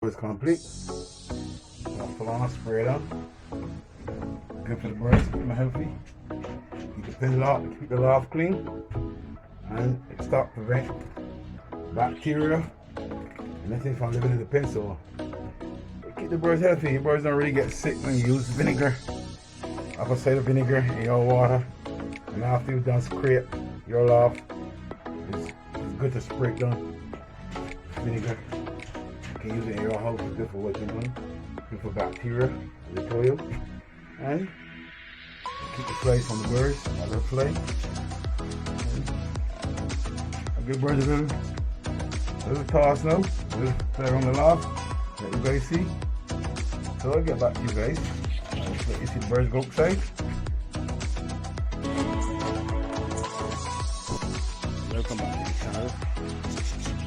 It's complete. Full on spray it on. Good for the birds, keep them healthy. Keep the loft clean, and it stop prevent bacteria and anything from living in the pen. So keep the birds healthy. Your birds don't really get sick when you use vinegar. Apple cider vinegar in your water, and after you've done scrape your loft, it's good to spray it down. Vinegar. You can use it in your house. It's good for what you're doing. Good for bacteria, as I told you. And keep the flies from the birds. I love fly. I give birds a little toss now. A little play around the loft. Let you guys see. So I'll get back to you guys. Let you see the birds go outside. Welcome back to the channel.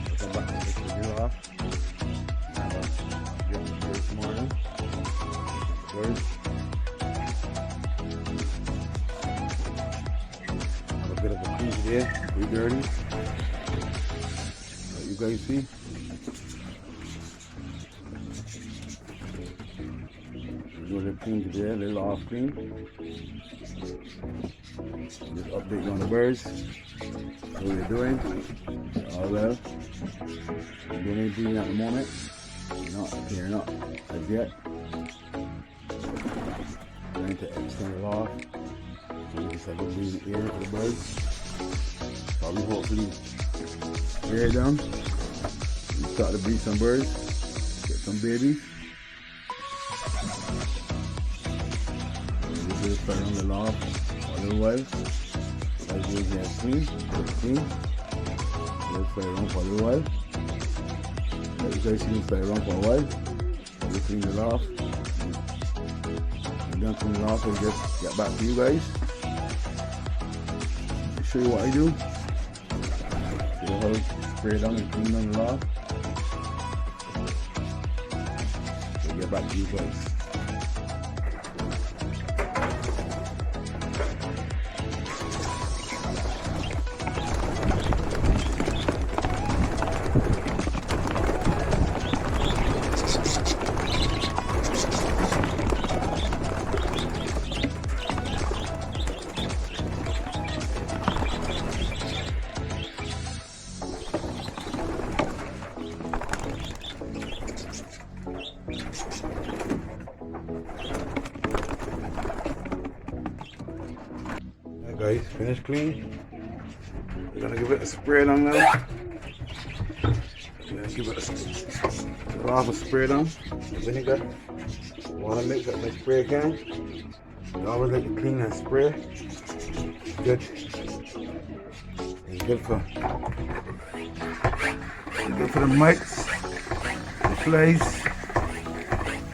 Welcome back to the new loft. This morning. Birds. Have a bit of a clean today. Pretty dirty. Let you guys see. We're doing a clean today, a little off clean. Just update on the birds. What they're doing. All well. Doing anything at the moment. They're not as yet. Trying to extend the loft. So we just have to breathe the air for the birds. Probably hopefully air down. We start to breed some birds. Get some babies. We'll just start on the loft for a little while. Like we have clean. We'll play around for a little while. Let you guys see me play around for a while. We'll clean the loft. And then clean the loft and just get back to you guys. I'll show you what I do. Show you how to spray down and clean down the loft. So get back to you guys. Guys, finished clean. We're gonna give it a spray down now. We're gonna give it a lot of spray down. Vinegar, water mix up my spray can. You always like to clean and spray. Good. It's good for the mites, the flies.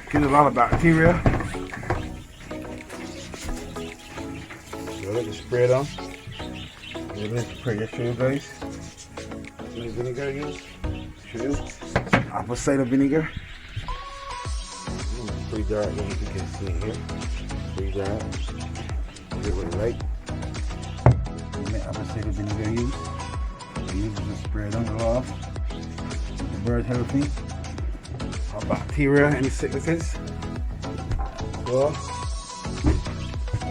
Kills a lot of bacteria. Let me spray it on. Let me spray it. Show you guys. How many vinegar I use? Show you. Apple cider vinegar. Pretty dark, as you can see here. Pretty dark. Get it right. Apple cider vinegar I use. I use it to spray it on the loft. The bird healthy. Our bacteria, any sicknesses. So,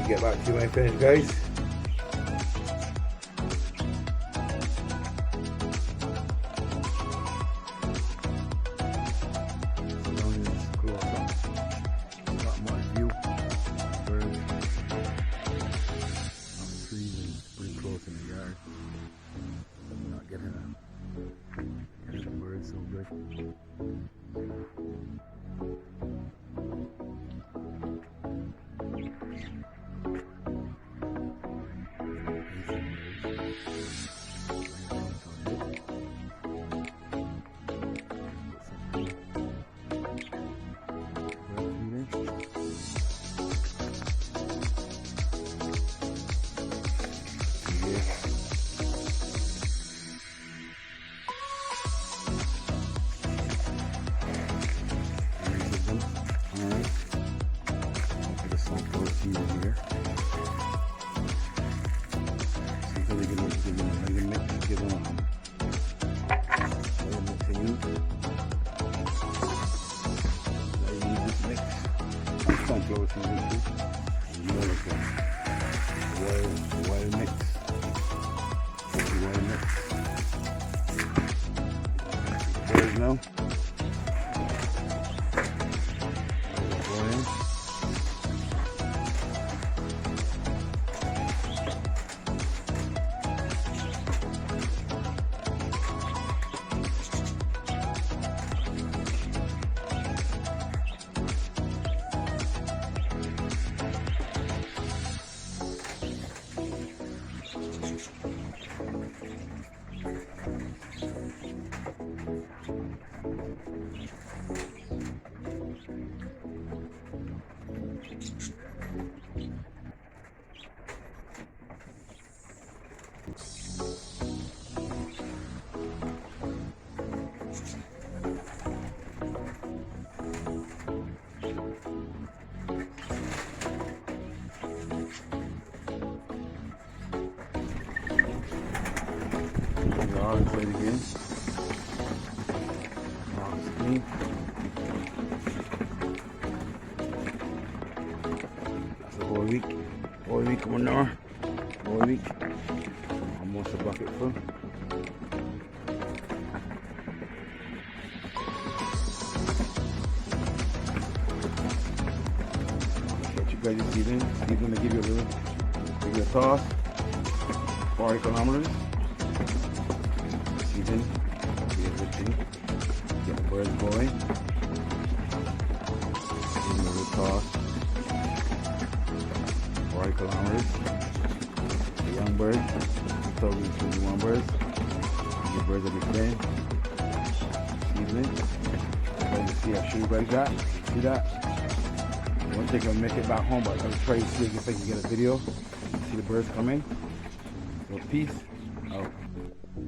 get back to you when I finish, guys. Not much view. Birds. Trees and pretty close in the yard. I'm not getting the birds so good. Here. See how we can give them a mix to use. season too. And you know it's the wild mix. The wild mix. Birds now. All play the game. Off the screen. That's a whole week. Whole week, 1 hour. Whole week. Almost a bucket full. What you guys this evening? He's gonna give you a toss. 40 kilometers. Season, get the birds going. Give them a good toss. 40 kilometers. The young birds, 2021 birds. The birds will be playing. Evening. See how sure you guys got. See that? I don't think I'll make it back home, but I'm gonna try to see if I can get a video. See the birds coming. So peace out.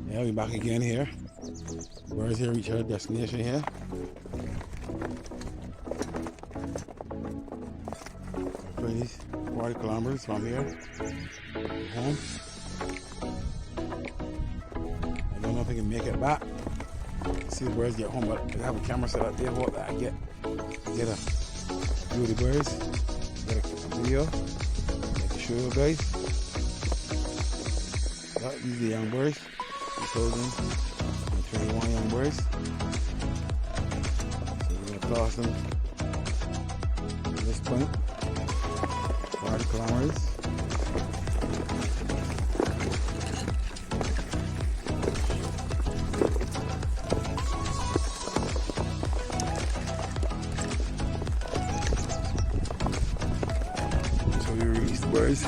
Yeah, we're back again here. Birds here reach our destination here. 40 kilometers from here. Home. I don't know if I can make it back. See the birds get home, but I have a camera set up there. Hope that I get a view of the birds. Get a video. I can show you guys. These are the young birds. 2021 young birds. So we're gonna toss them at this point. 40 kilometers. So we release the birds.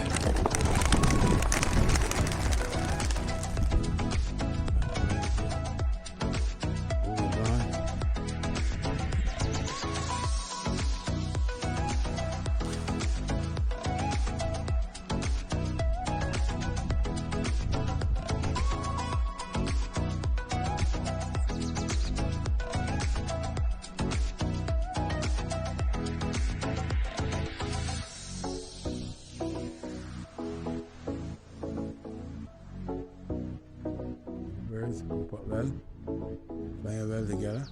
Birds group up well, flying well together.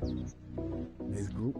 Nice group.